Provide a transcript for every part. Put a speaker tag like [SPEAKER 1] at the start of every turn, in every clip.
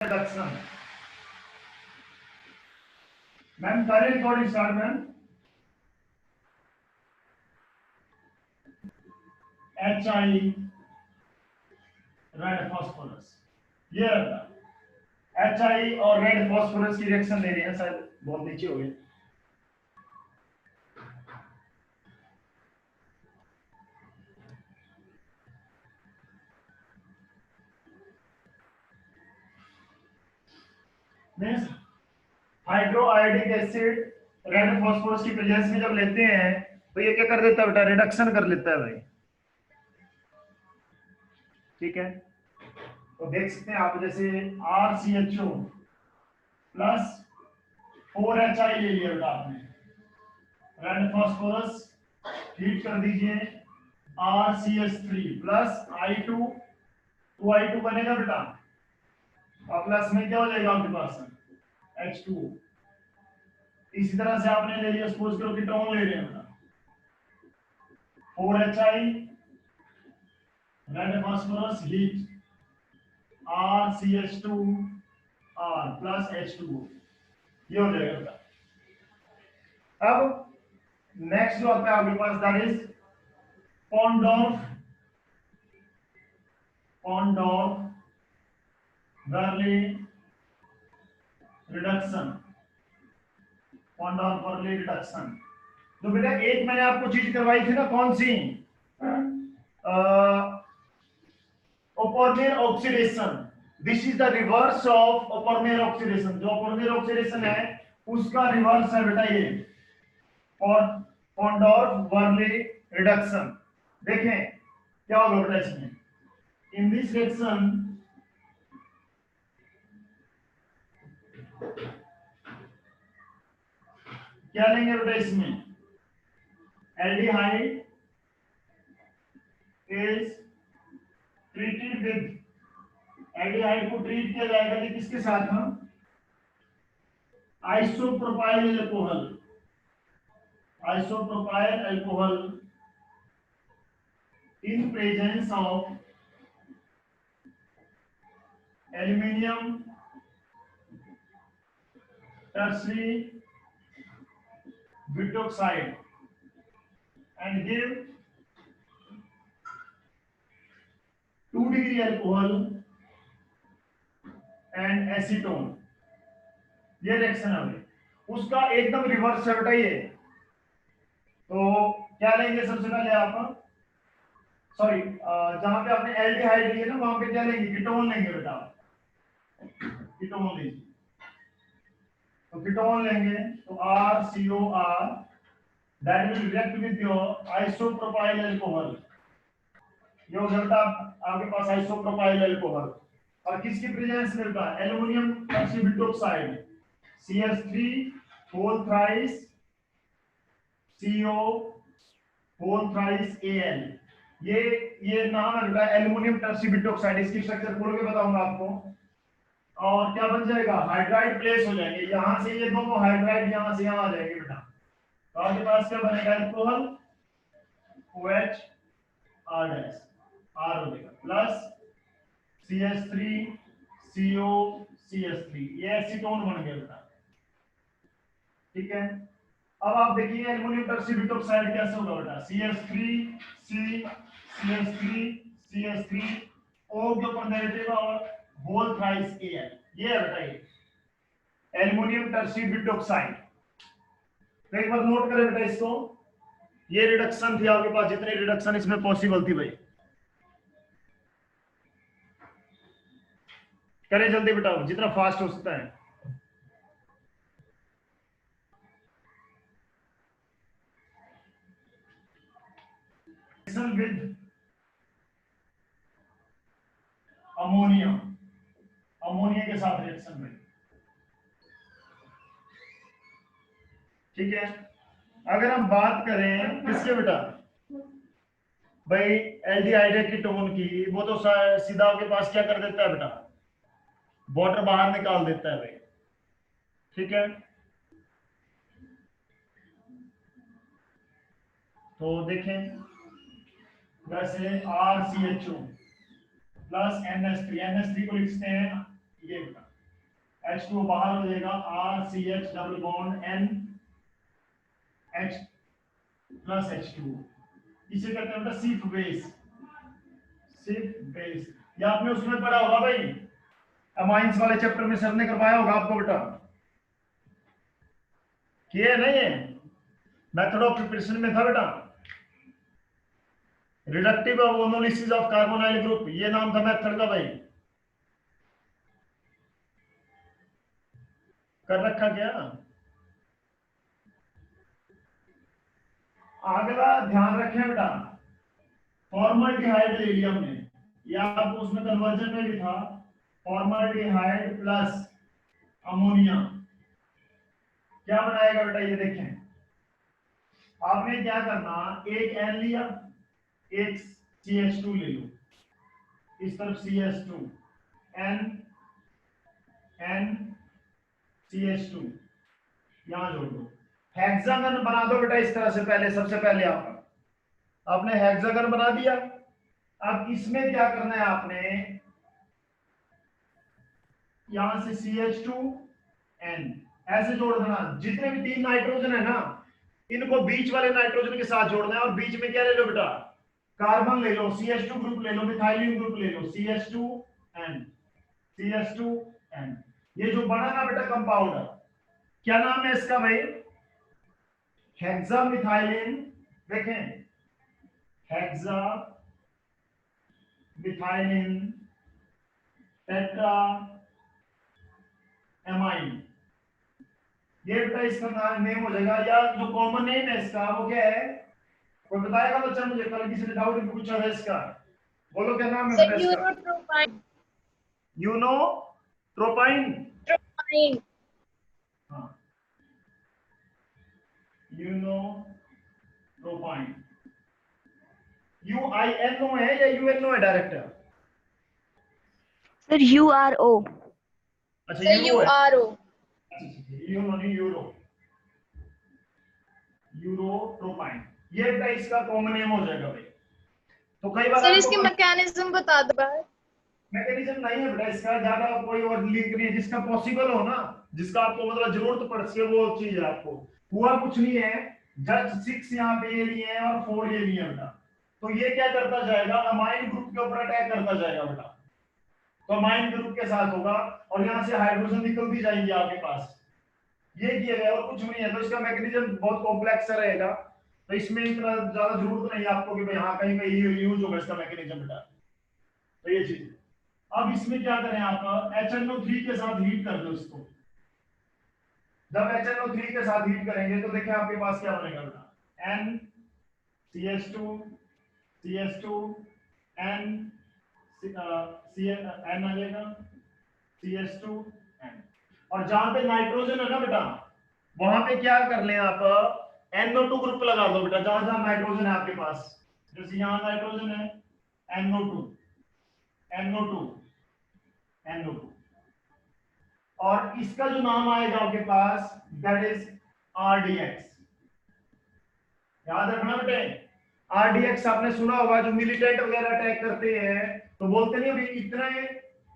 [SPEAKER 1] Reduction. Ma'am पहले recording start ma'am. HI red phosphorus, ये HI और रेड फास्फोरस की रिएक्शन ले रही है, शायद बहुत नीचे हो गए। Means hydroiodic acid red phosphorus की प्रेजेंस में जब लेते हैं तो ये क्या कर देता है बेटा, रिडक्शन कर लेता है भाई। ठीक है, तो देख सकते हैं आप, जैसे RCHO प्लस 4HI ले लिया बेटा आपने, रेड फास्फोरस हीट कर दीजिए, RCH3 प्लस I2, 2I2 बनेगा बेटा, और प्लस में क्या हो जाएगा आपके पास H2। इसी तरह से आपने ले लिया, सपोज करो कीटोन ले रहे हैं बेटा, 4HI red phosphorus heat RCH2R plus H2O, ये हो जाएगा बेटा। अब नेक्स्ट जो आता है आपके पास, that is पॉन्डोर्फ Varale reduction, पॉन्डोर्फ Varale reduction. तो बेटा एक मैंने आपको चीज करवाई थी ना, कौन सी, Oppenauer oxidation. This is the reverse of Oppenauer oxidation. जो ओपोर्नियर ऑक्सीडेशन है उसका रिवर्स है बेटा ये पॉन्डोर्फ वर्ले रिडक्शन। देखें क्या होगा बेटा इसमें, इन दिस रिएक्शन क्या लेंगे बेटा, इसमें aldehyde is treated with, aldehyde को ट्रीट किया जाएगा कि किसके साथ, हम isopropyl alcohol, isopropyl alcohol in presence of aluminium tertiary butoxide and give 2 degree alcohol and acetone। ये रिएक्शन है भाई, उसका एकदम रिवर्स है बेटा ये। तो क्या लेंगे सबसे पहले आप, सॉरी जहां पे आपने एल्डिहाइड लिया ना वहां पे क्या लेंगे, कीटोन लेंगे बेटा, कीटोन लीजिए। तो कीटोन लेंगे तो RCOR that will react with your isopropyl alcohol, ये हो गया बेटा आपके पास आइसोप्रोपाइल अल्कोहल, और किसकी प्रेजेंस में बेटा, एल्युमिनियम ऑक्सीबिटोक्साइड CH3 whole thrice CO whole thrice Al। ये नाम है बेटा एल्युमिनियम टर्सीबिटोक्साइड। इसकी स्ट्रक्चर खोल के बताऊंगा आपको। और क्या बन जाएगा, हाइड्राइड प्लेस हो जाएंगे, यहां से ये दोनों हाइड्राइड यहां से यहां आ जाएंगे बेटा। तो आपके पास क्या बनेगा, alcohol OH R dash R हो जाएगा प्लस CH3 CO CH3, ये एसीटोन बन गया बेटा। ठीक है, अब आप देखिए एल्युमिनियम टर्सीबिटोक्साइड कैसे होगा बेटा, CH3 C CH3 CH3 O के ऊपर नेगेटिव और होल थ्राइस Al, ये है बेटा ये एल्युमिनियम टर्सीबिटोक्साइड। तो एक बार नोट करें बेटा इसको, ये रिडक्शन थी आपके पास, जितनी रिडक्शन इसमें पॉसिबल थी भाई, करें जल्दी बेटा जितना फास्ट हो सकता है। विद अमोनिया, अमोनिया के साथ रिएक्शन में। ठीक है, अगर हम बात करें किसके बेटा, भाई एल्डिहाइड कीटोन की, वो तो सीधा आपके पास क्या कर देता है बेटा, वाटर बाहर निकाल देता है भाई। ठीक है, तो देखें वैसे RCHO प्लस NH3 को लिखते हैं ये बेटा, H2O बाहर हो जाएगा, RCH double bond NH plus H2O, इसे कहते हैं बेटा सिर्फ बेस। सिर्फ बेस, ये आपने उसमें पढ़ा होगा भाई, अमाइंस वाले चैप्टर में सर ने करवाया होगा आपको बेटा, किए नहीं है, मेथड ऑफ प्रिपरेशन में था बेटा, रिडक्टिव मोनोलिसिस ऑफ कार्बोनाइल ग्रुप, ये नाम था मेथड का भाई, कर रखा क्या। अगला ध्यान रखें बेटा, फॉर्मल्डिहाइड ले लिया हमने, ये आपको उसमें कन्वर्जन में भी था, फॉर्मल्डिहाइड प्लस अमोनिया क्या बनाएगा बेटा, ये देखें, आपने क्या करना, एक एन लिया, एक CH2 ले लो, इस तरफ CH2, N N CH2 यहां जोड़ दो, हेक्सागन बना दो बेटा इस तरह से, पहले सबसे पहले आपने हेक्सागन बना दिया। अब इसमें क्या करना है आपने, यहां से CH2N ऐसे जोड़ देना, जितने भी 3 नाइट्रोजन है ना, इनको बीच वाले नाइट्रोजन के साथ जोड़ना है, और बीच में क्या ले लो बेटा, कार्बन ले लो, CH2 ग्रुप ले लो, मिथाइलिन ग्रुप ले लो, CH2N CH2N, ये जो बना ना बेटा कंपाउंड, क्या नाम है इसका भाई, हेक्सामिथाइलिन, देखें हेक्सामिथाइलिन टेट्रा एमाइन, ये बेटा इसका नेम हो जाएगा, या जो कॉमन नेम है इसका वो क्या है, कोई बताएगा बच्चा मुझे, कल किसी ने डाउट पूछा है इसका, बोलो क्या नाम है बेटा इसका,
[SPEAKER 2] यूरोट्रोपाइन।
[SPEAKER 1] यूनोट्रोपाइन,
[SPEAKER 2] ट्रोपाइन।
[SPEAKER 1] हाँ यूनोट्रोपाइन, UINO है या UNO है डायरेक्ट,
[SPEAKER 3] सर URO।
[SPEAKER 1] अच्छा यूरो है,
[SPEAKER 2] URO।
[SPEAKER 1] यूरो नहीं यूरो, यूरोट्रोपाइन, ये बेटा इसका कॉमन नेम हो जाएगा भाई। तो कई बार
[SPEAKER 2] सर
[SPEAKER 1] आपको
[SPEAKER 2] इसकी मैकेनिज्म बता दो बार।
[SPEAKER 1] मैकेनिज्म नहीं है बेटा इसका, ज्यादा कोई और लिंक नहीं है, जिसका पॉसिबल हो ना, जिसका आपको मतलब जरूरत पड़ सके वो चीज है, आपको हुआ कुछ नहीं है, जस्ट 6 यहाँ पे ये लिए हैं और 4 ये लिए बेटा, तो ये क्या करता जाएगा, अमाइन ग्रुप के ऊपर अटैक करता जाएगा बेटा, तो अमाइन ग्रुप के साथ होगा, और यहाँ से हाइड्रोजन निकलती जाएंगी आपके पास, ये किया गया और कुछ नहीं है, तो इसका मैकेनिज्म बहुत कॉम्प्लेक्स रहेगा, तो इसमें इतना ज्यादा जरूरत नहीं है आपको कि भाई हाँ कहीं कहीं यूज होगा इसका मैकेनिज्म बेटा, तो ये चीज। अब इसमें क्या करें, आप HNO3 के साथ हीट कर दो इसको, जब HNO3 के साथ हीट करेंगे तो देखिए आपके पास क्या बनेगा बेटा, N CH2 CH2 N N आ जाएगा CH2 N, और जहां पे नाइट्रोजन है ना बेटा, वहां पे क्या कर लें आप, NO2 ग्रुप लगा दो बेटा, जहां जहां नाइट्रोजन है आपके पास, जैसे यहां नाइट्रोजन है NO2 NO2 NO2, और इसका जो नाम आएगा आपके पास दैट इज RDX, याद रखना बेटे, RDX आपने सुना होगा, जो मिलिटेंट वगैरह अटैक करते हैं तो बोलते नहीं अभी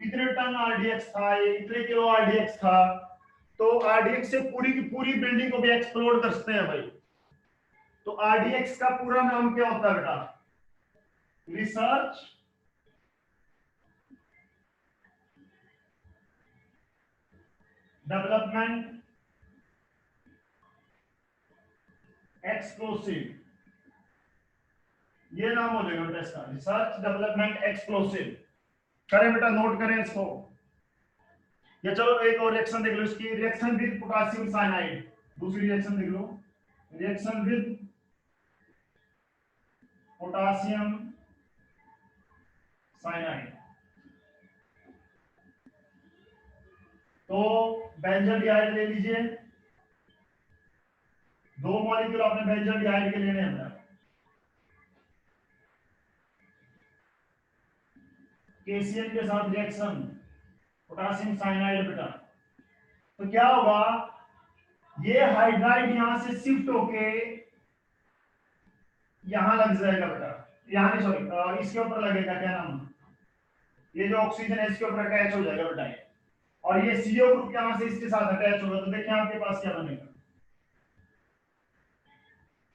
[SPEAKER 1] इतने टन RDX था, ये इतने किलो RDX था, तो RDX से पूरी की पूरी बिल्डिंग को भी एक्सप्लोड कर सकते हैं भाई, तो RDX का पूरा नाम क्या होता है बेटा, रिसर्च डेवलपमेंट एक्सप्लोसिव, ये नाम हो जाएगा बेटा इसका, रिसर्च डेवलपमेंट एक्सप्लोसिव, करें बेटा, नोट करें इसको। या चलो एक और रिएक्शन देख लो इसकी, रिएक्शन विद पोटेशियम साइनाइड, दूसरी रिएक्शन देख लो, रिएक्शन विद पोटेशियम साइनाइड, तो बेंजोडिहाइड ले लीजिए, 2 मॉलिक्यूल आपने बेंजोडिहाइड के लेने हैं, KCl के साथ रिएक्शन पोटेशियम साइनाइड बेटा, तो क्या होगा, ये हाइड्राइड यहां से शिफ्ट होके यहां लग जाएगा बेटा, यहां नहीं सॉरी इसके ऊपर लगेगा, क्या नाम, ये जो ऑक्सीजन है इसके ऊपर अटैच हो जाएगा बेटा, और ये CO ग्रुप यहां से इसके साथ अटैच होगा, तो देखिए आपके पास क्या बनेगा,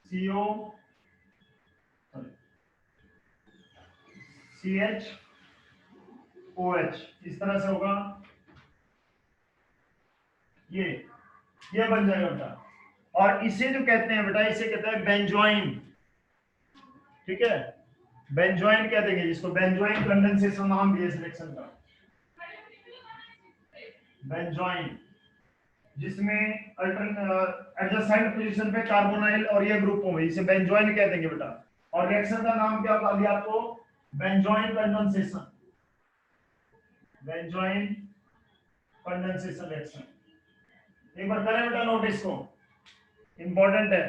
[SPEAKER 1] CO CHOH, इस तरह से होगा, ये बन जाएगा बेटा। और इसे जो कहते हैं बेटा, इसे कहते हैं बेंजोइन, ठीक है, बेंजोइन कह देंगे जिसको, बेंजोइन कंडेंसेशन नाम भी है इस रिएक्शन का, बेंजोइन, जिसमें एडजेसेंट पोजीशन पे कार्बोनाइल और ये ग्रुप होंगे, इसे बेंजोइन कह देंगे बेटा। और रिएक्शन का नाम क्या बता दिया आपको, benzoin condensation, benzoin condensation reaction. एक बार करें बेटा नोट इसको, इंपॉर्टेंट है।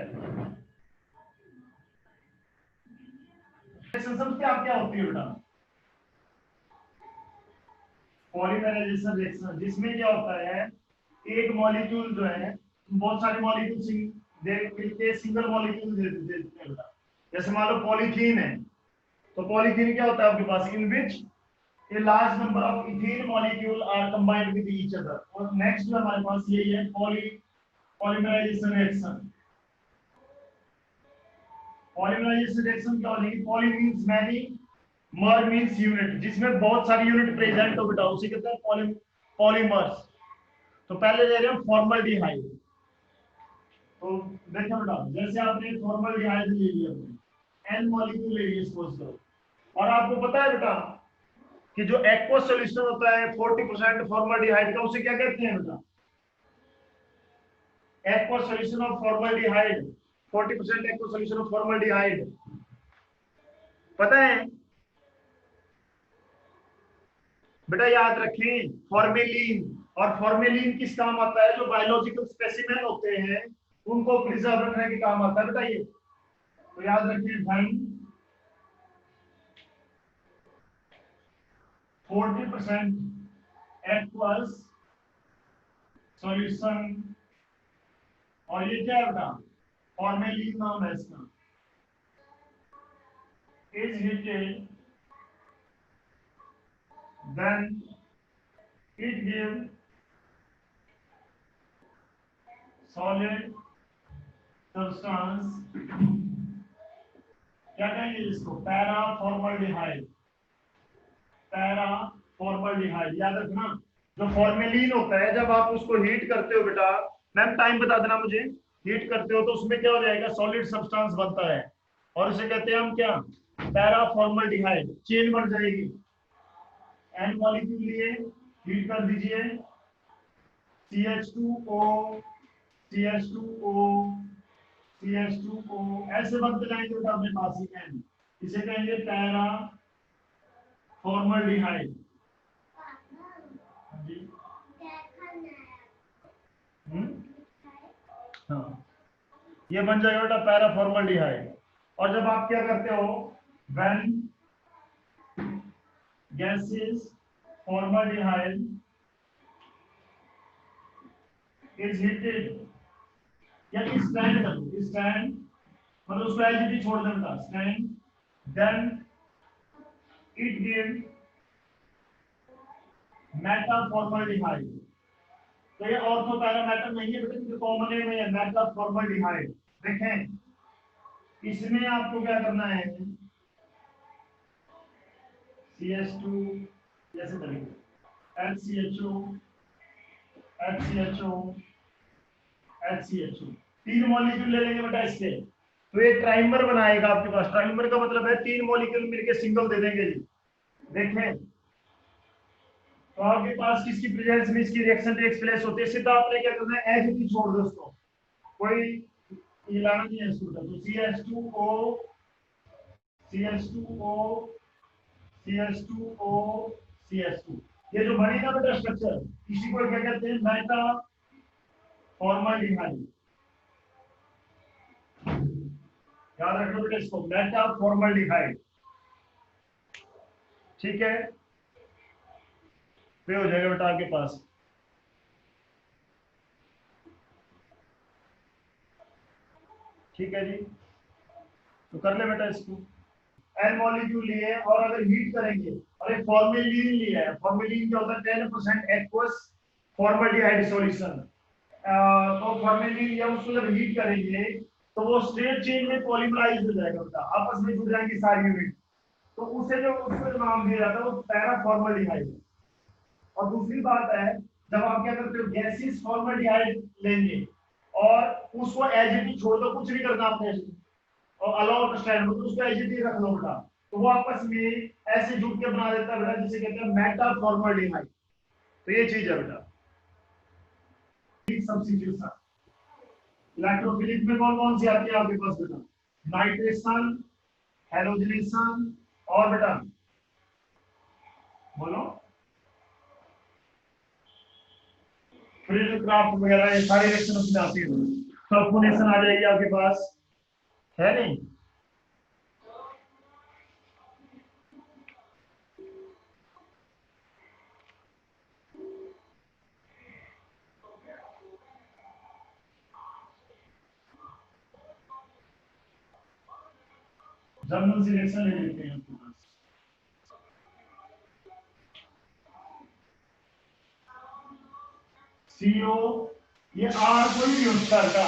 [SPEAKER 1] रिएक्शन सब क्या होती है बेटा, पॉलीमराइजेशन रिएक्शन, जिसमें क्या होता है, एक मॉलिक्यूल जो है, बहुत सारे मॉलिक्यूल मिलके सिंगल मॉलिक्यूल दे देते हैं बेटा। जैसे मान लो पॉलीथीन है, तो पॉलीथीन क्या होता है आपके पास, इन विच a large number of ethene molecule are combined with each other। और नेक्स्ट जो हमारे पास यही है पॉलीमराइजेशन रिएक्शन। पॉलीमराइजेशन रिएक्शन क्या होगी, पॉली मींस मैनी, मर मींस यूनिट, जिसमें बहुत सारी यूनिट प्रेजेंट हो बेटा, उसे कहते हैं पॉलीमर्स। तो पहले ले रहे हैं फॉर्मल्डिहाइड, तो देखो बेटा, जैसे आपने फॉर्मल्डिहाइड ले लिया, एन मॉलिक्यूल ले लिया सपोज करो, और आपको पता है बेटा कि जो एक्वस सॉल्यूशन होता है 40% फॉर्मल्डिहाइड का, उसे क्या कहते हैं बेटा, aqueous solution of formaldehyde, 40% aqueous solution of formaldehyde, पता है बेटा, याद रखें फॉर्मेलिन। और फॉर्मेलिन किस काम आता है, जो बायोलॉजिकल स्पेसिमेन होते हैं उनको प्रिजर्व रखने के काम आता है बेटा ये, तो याद रखिए भाई 40% एक्वस सॉल्यूशन, और ये क्या है बेटा, फॉर्मेलिन नाम है इसका, is heated then it give solid substance, क्या कहेंगे इसको, पैरा फॉर्मल्डिहाइड, पैरा फॉर्मल्डिहाइड, याद रखना। जो फॉर्मेलिन होता है, जब आप उसको हीट करते हो बेटा, मैम टाइम बता देना मुझे, हीट करते हो तो उसमें क्या हो जाएगा, सॉलिड सब्सटेंस बनता है, और उसे कहते हैं हम क्या, पैरा फॉर्मल्डिहाइड, चेन बन जाएगी। एन मॉलिक्यूल लिए हीट कर दीजिए, CH2O CH2O CH2O, ऐसे बनते जाएंगे बेटा अपने पास ही एन, इसे कहेंगे पैरा फॉर्मल्डिहाइड। जी हाँ, ये बन जाएगा बेटा पैरा फॉर्मल्डिहाइड। और जब आप क्या करते हो, when gases formaldehyde is heated, या स्टैंड कर दो, स्टैंड मतलब उसको एलजीडी छोड़ देना, stand, then it give metal formaldehyde. तो ये ऑर्थो पैरा मेटल नहीं है बेटा, जो कॉमन है में मेटल फॉर्मल्डिहाइड। देखें इसमें आपको क्या करना है, CH2 जैसे करेंगे, HCHO HCHO HCHO, तीन मॉलिक्यूल ले लेंगे बेटा इसके, तो एक ट्राइमर बनाएगा आपके पास। ट्राइमर का मतलब है तीन मॉलिक्यूल मिलके सिंगल दे देंगे जी। देखें तो आपके पास किसकी प्रेजेंस में इसकी रिएक्शन टेक्स प्लेस होती है, सीधा आपने क्या करना है, एच भी छोड़ दो उसको, कोई हिलाना नहीं है इसको। तो CH2O CH2O CH2O CH2, ये जो बनेगा बेटा स्ट्रक्चर, इसी को क्या कहते हैं, मेटा फॉर्मल्डिहाइड। याद रखो बेटा इसको, मेटा फॉर्मल्डिहाइड, ठीक है, पे हो जाएगा बेटा आपके पास। ठीक है जी, तो कर ले बेटा इसको, एन मॉलिक्यूल लिए और अगर हीट करेंगे, और एक फॉर्मेलिन लिया है, फॉर्मेलिन क्या होता है, 10% एक्वस फॉर्मल्डिहाइड सॉल्यूशन। तो फॉर्मेलिन या उसको जब हीट करेंगे तो वो स्ट्रेट चेन में पॉलीमराइज हो जाएगा बेटा, आपस में जुड़ जाएंगी सारी यूनिट। तो उसे जो उसको जो नाम दिया जाता है वो पैरा फॉर्मल्डिहाइड। और दूसरी बात है, जब आप क्या करते हो गैसियस फॉर्मल्डिहाइड लेंगे और उसको एज इट इज छोड़ दो, कुछ नहीं करना आपने, और अलाउ टू स्टैंड मतलब उसको एज इट इज रख लो बेटा, तो वो आपस में ऐसे जुड़ के बना देता है बेटा, जिसे कहते हैं मेटा फॉर्मल्डिहाइड। तो ये चीज है बेटा सब्स्टिट्यूशन। इलेक्ट्रोफिलिक में कौन कौन सी आती है आपके पास बेटा? नाइट्रेशन, हैलोजनेशन और बेटा बोलो फ्रिडल-क्राफ्ट वगैरह, ये सारी रिएक्शन उसमें आती है। सल्फोनेशन आ जाएगी आपके पास, है नहीं? जर्नल से रिएक्शन ले लेते हैं आपके पास। CO, ये R कोई भी होता है का,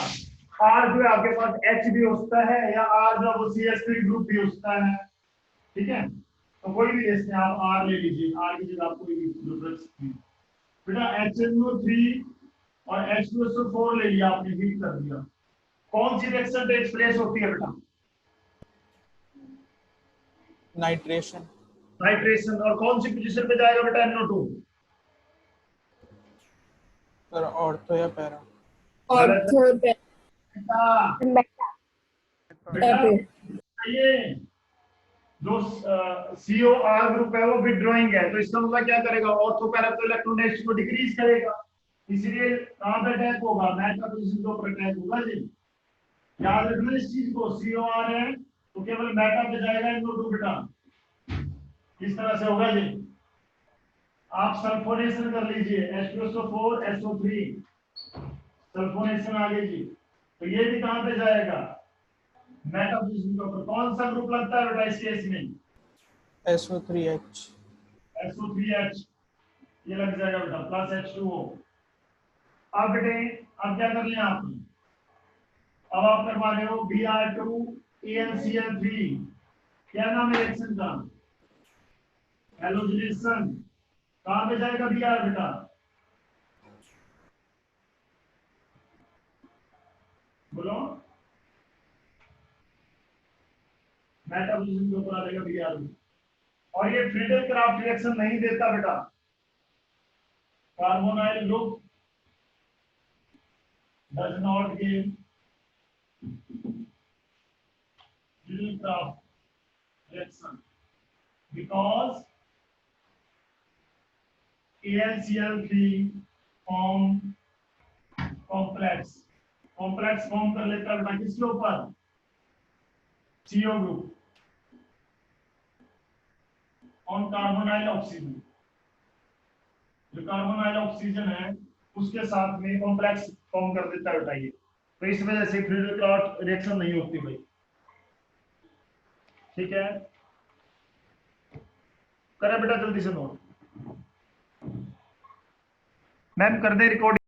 [SPEAKER 1] R जो है आपके पास H भी होता है, या R जो वो CH3 ग्रुप भी होता है, ठीक है? तो कोई भी लेते हैं आप, R ले लीजिए, R की जगह आप कोई भी ग्रुप रख सकते हैं बेटा। HNO3 और H2SO4 ले लिया आपने, हीट कर दिया, कौन सी रिएक्शन टेक्स प्लेस होती है बेटा?
[SPEAKER 3] नाइट्रेशन।
[SPEAKER 1] नाइट्रेशन। और कौन सी पोजीशन पे जाएगा बेटा NO2?
[SPEAKER 3] सर ऑर्थो या पैरा?
[SPEAKER 2] ऑर्थो
[SPEAKER 1] बेटा बेटा ये जो COR ग्रुप है वो विथड्रॉइंग है, तो इसका मतलब क्या करेगा? ऑर्थो पैरा तो इलेक्ट्रॉन डेंसिटी को डिक्रीज करेगा, इसलिए कहां पे अटैक होगा? मेटा पोजीशन के ऊपर अटैक होगा जी। याद रखना इस चीज को, COR है तो केवल मेटा पे जाएगा NO2 बेटा, इस तरह से होगा जी। आप सल्फोनेशन कर लीजिए, H2SO4 SO3, सल्फोनेशन आ गई जी, तो ये भी कहां पे जाएगा? मेटा पोजीशन के ऊपर। कौन सा ग्रुप लगता है बेटा इस केस में?
[SPEAKER 3] SO3H।
[SPEAKER 1] SO3H, ये लग जाएगा बेटा, प्लस H2O। अब बेटे अब क्या कर लिया आपने? अब आप करवा रहे हो Br2AnCl3, क्या नाम है रिएक्शन का? हैलोजनेशन। कहां पे जाएगा Br बेटा? बोलो, मेटा पोजीशन के ऊपर आ जाएगा Br। और ये फ्रीडल-क्राफ्ट रिएक्शन नहीं देता बेटा, carbonyl group does not give Friedel-Crafts reaction because AnCl3 form complex form कर लेता है बेटा किसके ऊपर? CO group on carbonyl oxygen. जो कार्बोनाइल ऑक्सीजन है उसके साथ में कॉम्प्लेक्स फॉर्म कर देता है बेटा ये, तो इस वजह से फ्रीडल-क्राफ्ट रिएक्शन नहीं होती भाई, ठीक है? करे बेटा जल्दी से नोट, मैम कर दे रिकॉर्डिंग।